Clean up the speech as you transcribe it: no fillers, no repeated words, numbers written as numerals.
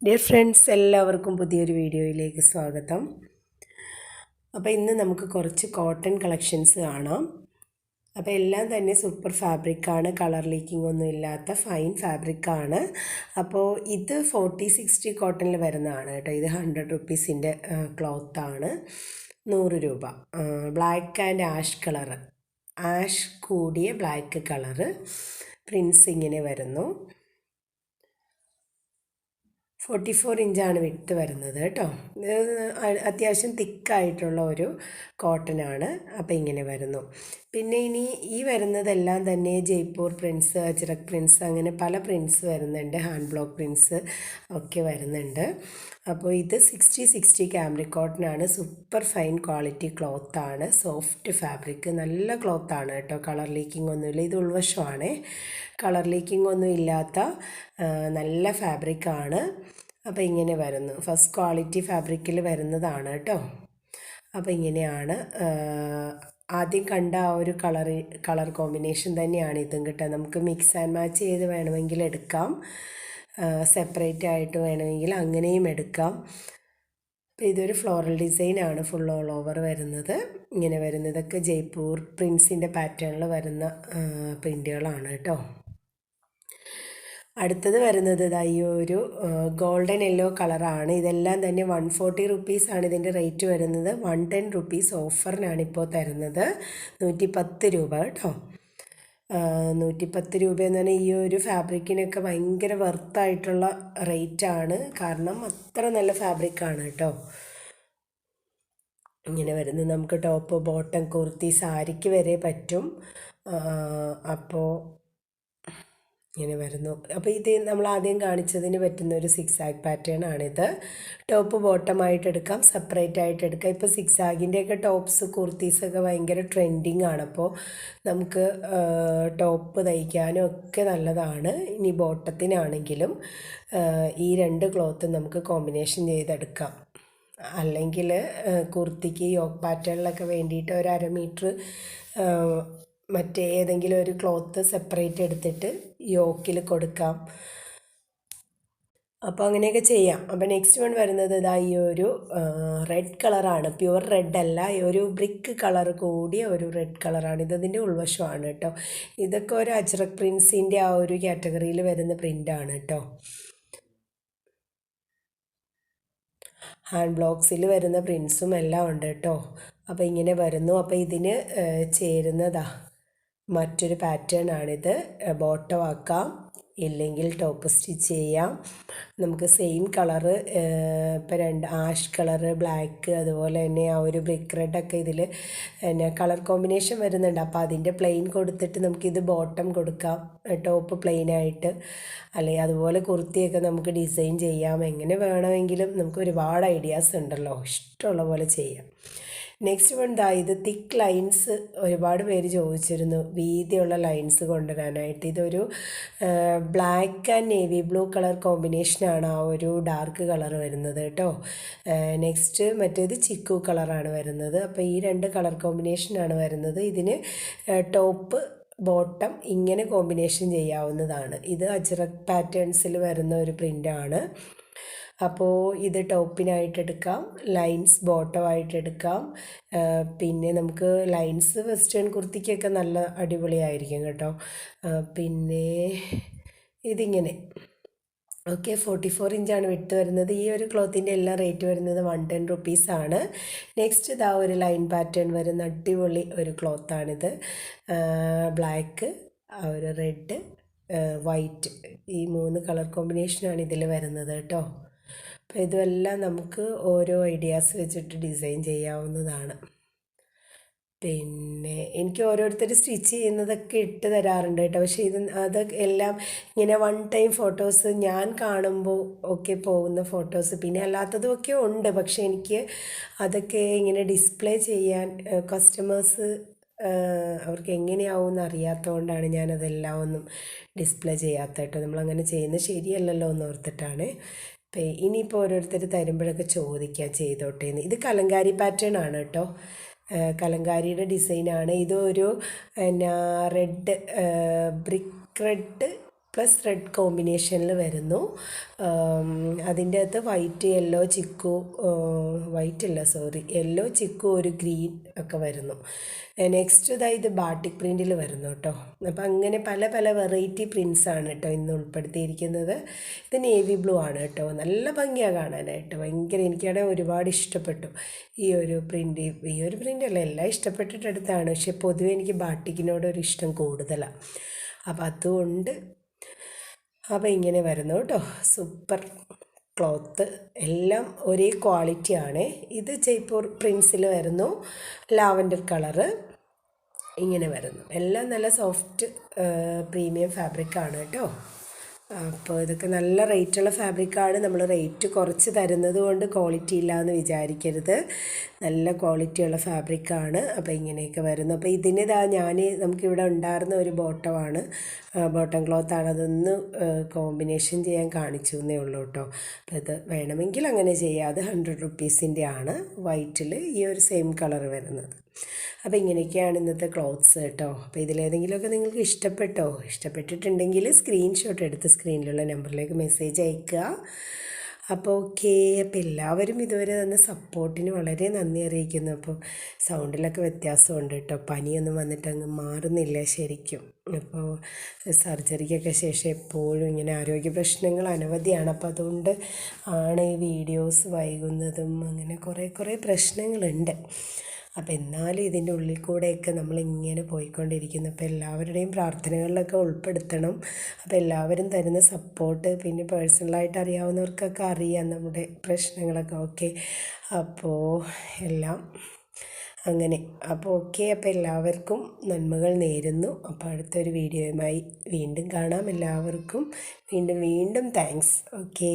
Dear friends, എല്ലാവർക്കും പുതിയൊരു വീഡിയോയിലേക്ക് സ്വാഗതം. അപ്പോൾ ഇന്ന് നമുക്ക് കുറച്ച് കോട്ടൺ കളക്ഷൻസ് കാണാം. അപ്പോൾ എല്ലാം തന്നെ സൂപ്പർ ഫാബ്രിക്കാണ്, കളർ ലീക്കിംഗ് ഒന്നും ഇല്ലാത്ത ഫൈൻ ഫാബ്രിക്കാണ്. അപ്പോൾ ഇത് 40-60 കോട്ടണിൽ വരുന്നതാണ് കേട്ടോ. ഇത് 100 റുപ്പീസിൻ്റെ ക്ലോത്താണ്, 100 രൂപ. Black and ash colour, ash കൂടിയ ബ്ലാക്ക് കളറ് പ്രിൻസ് ഇങ്ങനെ വരുന്നു. 44 ഇഞ്ചാണ് വിട്ട് വരുന്നത് കേട്ടോ. അത്യാവശ്യം തിക്കായിട്ടുള്ള ഒരു കോട്ടനാണ്. അപ്പോൾ ഇങ്ങനെ വരുന്നു. പിന്നെ ഇനി ഈ വരുന്നതെല്ലാം തന്നെ ജയ്പൂർ പ്രിൻസ്, അജ്രക് പ്രിൻസ്, അങ്ങനെ പല പ്രിൻസ് വരുന്നുണ്ട്. ഹാൻഡ് ബ്ലോക്ക് പ്രിൻസ് ഒക്കെ വരുന്നുണ്ട്. അപ്പോൾ ഇത് 60 കാംബ്രിക് കോട്ടനാണ്. സൂപ്പർ ഫൈൻ ക്വാളിറ്റി ക്ലോത്താണ്, സോഫ്റ്റ് ഫാബ്രിക്, നല്ല ക്ലോത്താണ് കേട്ടോ. കളർ ലീക്കിംഗ് ഒന്നുമില്ല. ഇത് ഉൾവശമാണ്, കളർ ലീക്കിംഗ് ഒന്നും ഇല്ലാത്ത നല്ല ഫാബ്രിക്കാണ്. അപ്പോൾ ഇങ്ങനെ വരുന്നു. ഫസ്റ്റ് ക്വാളിറ്റി ഫാബ്രിക്കിൽ വരുന്നതാണ് കേട്ടോ. അപ്പോൾ ഇങ്ങനെയാണ്. ആദ്യം കണ്ട ആ ഒരു കളർ കോമ്പിനേഷൻ തന്നെയാണ് ഇതും കേട്ടോ. നമുക്ക് മിക്സ് ആൻഡ് മാച്ച് ചെയ്ത് വേണമെങ്കിൽ എടുക്കാം, സെപ്പറേറ്റ് ആയിട്ട് വേണമെങ്കിൽ അങ്ങനെയും എടുക്കാം. അപ്പോൾ ഇതൊരു ഫ്ലോറൽ ഡിസൈനാണ്, ഫുൾ ഓൾ ഓവർ വരുന്നത്. ഇങ്ങനെ വരുന്നതൊക്കെ ജയ്പൂർ പ്രിൻസിൻ്റെ പാറ്റേണിൽ വരുന്ന പ്രിൻറ്റുകളാണ് കേട്ടോ. അടുത്തത് വരുന്നത് ഈ ഒരു ഗോൾഡൻ യെല്ലോ കളറാണ്. ഇതെല്ലാം തന്നെ 140 റുപ്പീസാണ് ഇതിൻ്റെ റേറ്റ് വരുന്നത്. 110 റുപ്പീസ് ഓഫറിനാണ് ഇപ്പോൾ തരുന്നത്. 110 രൂപ കേട്ടോ. 110 രൂപയെന്ന് പറഞ്ഞാൽ ഈ ഒരു ഫാബ്രിക്കിനൊക്കെ ഭയങ്കര വെർത്തായിട്ടുള്ള റേറ്റാണ്, കാരണം അത്ര നല്ല ഫാബ്രിക്കാണ് കേട്ടോ. ഇങ്ങനെ വരുന്നത് നമുക്ക് ടോപ്പ്, ബോട്ടം, കുർത്തി, സാരിക്ക് വരെ പറ്റും. അപ്പോൾ ഇങ്ങനെ വരുന്നു. അപ്പോൾ ഇത് നമ്മൾ ആദ്യം കാണിച്ചതിന് പറ്റുന്ന ഒരു സിക്സാഗ് പാറ്റേൺ ആണിത്. ടോപ്പ് ബോട്ടമായിട്ട് എടുക്കാം, സെപ്പറേറ്റ് ആയിട്ട് എടുക്കാം. ഇപ്പോൾ സിക്സാഗിൻ്റെയൊക്കെ ടോപ്സ്, കുർത്തീസൊക്കെ ഭയങ്കര ട്രെൻഡിങ് ആണ്. അപ്പോൾ നമുക്ക് ടോപ്പ് തയ്ക്കാനും ഒക്കെ നല്ലതാണ്. ഇനി ബോട്ടത്തിനാണെങ്കിലും ഈ രണ്ട് ക്ലോത്ത് നമുക്ക് കോമ്പിനേഷൻ ചെയ്തെടുക്കാം. അല്ലെങ്കിൽ കുർത്തിക്ക് യോക്ക് പാറ്റേണിലൊക്കെ വേണ്ടിയിട്ട് ഒരു 1/2 മീറ്റർ മറ്റേ ഏതെങ്കിലും ഒരു ക്ലോത്ത് സെപ്പറേറ്റ് എടുത്തിട്ട് യോക്കിൽ കൊടുക്കാം. അപ്പോൾ അങ്ങനെയൊക്കെ ചെയ്യാം. അപ്പോൾ നെക്സ്റ്റ് വൺ വരുന്നത് ഈ ഒരു റെഡ് കളറാണ്. പ്യുവർ റെഡ് അല്ല, ഒരു ബ്രിക്ക് കളർ കൂടിയ ഒരു റെഡ് കളറാണ്. ഇതതിൻ്റെ ഉൾവശമാണ് കേട്ടോ. ഇതൊക്കെ ഒരു അജ്രക് പ്രിൻസിൻ്റെ ആ ഒരു കാറ്റഗറിയിൽ വരുന്ന പ്രിൻ്റാണ് കേട്ടോ. ഹാൻഡ് ബ്ലോക്സിൽ വരുന്ന പ്രിൻസും എല്ലാം ഉണ്ട് കേട്ടോ. അപ്പോൾ ഇങ്ങനെ വരുന്നു. അപ്പോൾ ഇതിന് ചേരുന്നതാ മറ്റൊരു പാറ്റേൺ ആണിത്. ബോട്ടം ആക്കാം, ഇല്ലെങ്കിൽ ടോപ്പ് സ്റ്റിച്ച് ചെയ്യാം. നമുക്ക് സെയിം കളറ്, ഇപ്പോൾ രണ്ട് ആഷ് കളറ്, ബ്ലാക്ക്, അതുപോലെ തന്നെ ആ ഒരു ബ്രിക്ക് റെഡൊക്കെ ഇതിൽ പിന്നെ കളർ കോമ്പിനേഷൻ വരുന്നുണ്ട്. അപ്പോൾ അതിൻ്റെ പ്ലെയിൻ കൊടുത്തിട്ട് നമുക്കിത് ബോട്ടം കൊടുക്കാം, ടോപ്പ് പ്ലെയിനായിട്ട്. അല്ലെങ്കിൽ അതുപോലെ കുർത്തിയൊക്കെ നമുക്ക് ഡിസൈൻ ചെയ്യാം. എങ്ങനെ വേണമെങ്കിലും നമുക്ക് ഒരുപാട് ഐഡിയാസ് ഉണ്ടല്ലോ, ഇഷ്ടമുള്ള പോലെ ചെയ്യാം. നെക്സ്റ്റ് വൺ ഇത് തിക്ക് ലൈൻസ്. ഒരുപാട് പേര് ചോദിച്ചിരുന്നു വീതിയുള്ള ലൈൻസ് കൊണ്ടുവരാനായിട്ട്. ഇതൊരു black and navy blue colour കോമ്പിനേഷനാണ് ആ ഒരു ഡാർക്ക് കളർ വരുന്നത് കേട്ടോ. നെക്സ്റ്റ് മറ്റേത് ചിക്കു കളറാണ് വരുന്നത്. അപ്പോൾ ഈ രണ്ട് കളർ കോമ്പിനേഷനാണ് വരുന്നത്. ഇതിന് ടോപ്പ് ബോട്ടം ഇങ്ങനെ കോമ്പിനേഷൻ ചെയ്യാവുന്നതാണ്. ഇത് അജ്രക് പാറ്റേൺസിൽ വരുന്ന ഒരു പ്രിൻ്റാണ്. അപ്പോൾ ഇത് ടോപ്പിനായിട്ട് എടുക്കാം, ലൈൻസ് ബോട്ടമായിട്ട് എടുക്കാം. പിന്നെ നമുക്ക് ലൈൻസ് വെസ്റ്റേൺ കുർത്തിക്കൊക്കെ നല്ല അടിപൊളിയായിരിക്കും കേട്ടോ. പിന്നെ ഇതിങ്ങനെ ഓക്കെ. 44 ഇഞ്ചാണ് വിട്ട് വരുന്നത്. ഈ ഒരു ക്ലോത്തിൻ്റെ എല്ലാം റേറ്റ് വരുന്നത് 110 റുപ്പീസാണ്. നെക്സ്റ്റ് ഒരു ലൈൻ പാറ്റേൺ വരുന്ന അടിപൊളി ഒരു ക്ലോത്താണിത്. ബ്ലാക്ക്, ഒരു റെഡ്, വൈറ്റ്, ഈ 3 കളർ കോമ്പിനേഷനാണ് ഇതിൽ വരുന്നത് കേട്ടോ. അപ്പോൾ ഇതെല്ലാം നമുക്ക് ഓരോ ഐഡിയാസ് വെച്ചിട്ട് ഡിസൈൻ ചെയ്യാവുന്നതാണ്. പിന്നെ എനിക്ക് ഓരോരുത്തർ സ്റ്റിച്ച് ചെയ്യുന്നതൊക്കെ ഇട്ട് തരാറുണ്ട് കേട്ടോ. പക്ഷേ അതൊക്കെ എല്ലാം ഇങ്ങനെ വൺ ടൈം ഫോട്ടോസ് ഞാൻ കാണുമ്പോൾ ഒക്കെ പോകുന്ന ഫോട്ടോസ്, പിന്നെ അല്ലാത്തതും ഒക്കെ ഉണ്ട്. പക്ഷേ എനിക്ക് അതൊക്കെ ഇങ്ങനെ ഡിസ്പ്ലേ ചെയ്യാൻ കസ്റ്റമേഴ്സ് അവർക്ക് എങ്ങനെയാവും എന്ന് അറിയാത്തതുകൊണ്ടാണ് ഞാനതെല്ലാം ഒന്നും ഡിസ്പ്ലേ ചെയ്യാത്ത കേട്ടോ. നമ്മളങ്ങനെ ചെയ്യുന്നത് ശരിയല്ലല്ലോ എന്ന് ഓർത്തിട്ടാണ്. ഇനിയിപ്പോൾ ഓരോരുത്തർ തരുമ്പോഴൊക്കെ ചോദിക്കുക ചെയ്തോട്ടേന്ന്. ഇത് കലങ്കാരി പാറ്റേൺ ആണ് കേട്ടോ. കലങ്കാരിയുടെ ഡിസൈനാണ്. ഇതൊരു red, brick red plus red കോമ്പിനേഷനിൽ വരുന്നു. അതിൻ്റെ അകത്ത് വൈറ്റ് യെല്ലോ ചിക്കു, വൈറ്റ് അല്ല സോറി, യെല്ലോ ചിക്കു ഒരു ഗ്രീൻ ഒക്കെ വരുന്നു. നെക്സ്റ്റ് ഇത് ബാട്ടിക് പ്രിൻറ്റിൽ വരുന്നു കേട്ടോ. അപ്പം അങ്ങനെ പല പല വെറൈറ്റി പ്രിൻസാണ് കേട്ടോ ഇന്ന് ഉൾപ്പെടുത്തിയിരിക്കുന്നത്. ഇത് നേവി ബ്ലൂ ആണ് കേട്ടോ. നല്ല ഭംഗിയാണ് കാണാനായിട്ട്, ഭയങ്കര എനിക്കാണെങ്കിൽ ഒരുപാട് ഇഷ്ടപ്പെട്ടു ഈ ഒരു പ്രിൻ്റ്. ഈ ഒരു പ്രിൻ്റ് അല്ല, എല്ലാം ഇഷ്ടപ്പെട്ടിട്ടടുത്താണ്, പക്ഷേ പൊതുവെ എനിക്ക് ബാട്ടിക്കിനോടൊരു ഇഷ്ടം കൂടുതലാണ്. അപ്പം അതുകൊണ്ട് അപ്പോൾ ഇങ്ങനെ വരുന്നു കേട്ടോ. സൂപ്പർ ക്ലോത്ത്, എല്ലാം ഒരേ ക്വാളിറ്റിയാണ്. ഇത് ജയ്പൂർ പ്രിൻസിൽ വരുന്നു, ലാവൻഡർ കളറ് ഇങ്ങനെ വരുന്നു. എല്ലാം നല്ല സോഫ്റ്റ് പ്രീമിയം ഫാബ്രിക്കാണ് കേട്ടോ. അപ്പോൾ ഇതൊക്കെ നല്ല റേറ്റുള്ള ഫാബ്രിക്കാണ്. നമ്മൾ റേറ്റ് കുറച്ച് തരുന്നത് കൊണ്ട് ക്വാളിറ്റി ഇല്ലയെന്ന് വിചാരിക്കരുത്, നല്ല ക്വാളിറ്റിയുള്ള ഫാബ്രിക്കാണ്. അപ്പോൾ ഇങ്ങനെയൊക്കെ വരുന്നു. അപ്പോൾ നമുക്കിവിടെ ഉണ്ടായിരുന്ന ഒരു ബോട്ടമാണ്, ബോട്ടം ക്ലോത്താണ്. അതൊന്ന് കോമ്പിനേഷൻ ചെയ്യാൻ കാണിച്ചു എന്നേ ഉള്ളൂ കേട്ടോ. അപ്പോൾ ഇത് വേണമെങ്കിൽ അങ്ങനെ ചെയ്യാം. അത് 100 റുപ്പീസിൻ്റെ ആണ്, വൈറ്റിൽ ഈ ഒരു സെയിം കളർ വരുന്നത്. അപ്പോൾ ഇങ്ങനെയൊക്കെയാണ് ഇന്നത്തെ ക്ലോത്ത്സ് കേട്ടോ. അപ്പോൾ ഇതിലേതെങ്കിലുമൊക്കെ നിങ്ങൾക്ക് ഇഷ്ടപ്പെട്ടിട്ടുണ്ടെങ്കിൽ സ്ക്രീൻഷോട്ട് എടുത്ത് സ്ക്രീനിലുള്ള നമ്പറിലേക്ക് മെസ്സേജ് അയയ്ക്കുക. അപ്പോൾ ഓക്കെ. അപ്പോൾ എല്ലാവരും ഇതുവരെ തന്ന സപ്പോർട്ടിന് വളരെ നന്ദി അറിയിക്കുന്നു. അപ്പോൾ സൗണ്ടിലൊക്കെ വ്യത്യാസമുണ്ട് കേട്ടോ, പനിയൊന്നും വന്നിട്ട് അങ്ങ് മാറുന്നില്ല ശരിക്കും. അപ്പോൾ സർജറിക്കൊക്കെ ശേഷം എപ്പോഴും ഇങ്ങനെ ആരോഗ്യ പ്രശ്നങ്ങൾ അനവധിയാണ്. അപ്പോൾ അതുകൊണ്ട് ആണ് ഈ വീഡിയോസ് വൈകുന്നതും, അങ്ങനെ കുറേ പ്രശ്നങ്ങളുണ്ട്. അപ്പോൾ എന്നാലും ഇതിൻ്റെ ഉള്ളിൽ കൂടെയൊക്കെ നമ്മളിങ്ങനെ പോയിക്കൊണ്ടിരിക്കുന്നു. അപ്പോൾ എല്ലാവരുടെയും പ്രാർത്ഥനകളിലൊക്കെ ഉൾപ്പെടുത്തണം. അപ്പോൾ എല്ലാവരും തരുന്ന സപ്പോർട്ട്, പിന്നെ പേഴ്സണലായിട്ട് അറിയാവുന്നവർക്കൊക്കെ അറിയാം നമ്മുടെ പ്രശ്നങ്ങളൊക്കെ. ഓക്കെ, അപ്പോൾ എല്ലാം അങ്ങനെ. അപ്പോൾ ഓക്കെ, അപ്പോൾ എല്ലാവർക്കും നന്മകൾ നേരുന്നു. അപ്പോൾ അടുത്തൊരു വീഡിയോയുമായി വീണ്ടും കാണാം. എല്ലാവർക്കും വീണ്ടും താങ്ക്സ്. ഓക്കെ.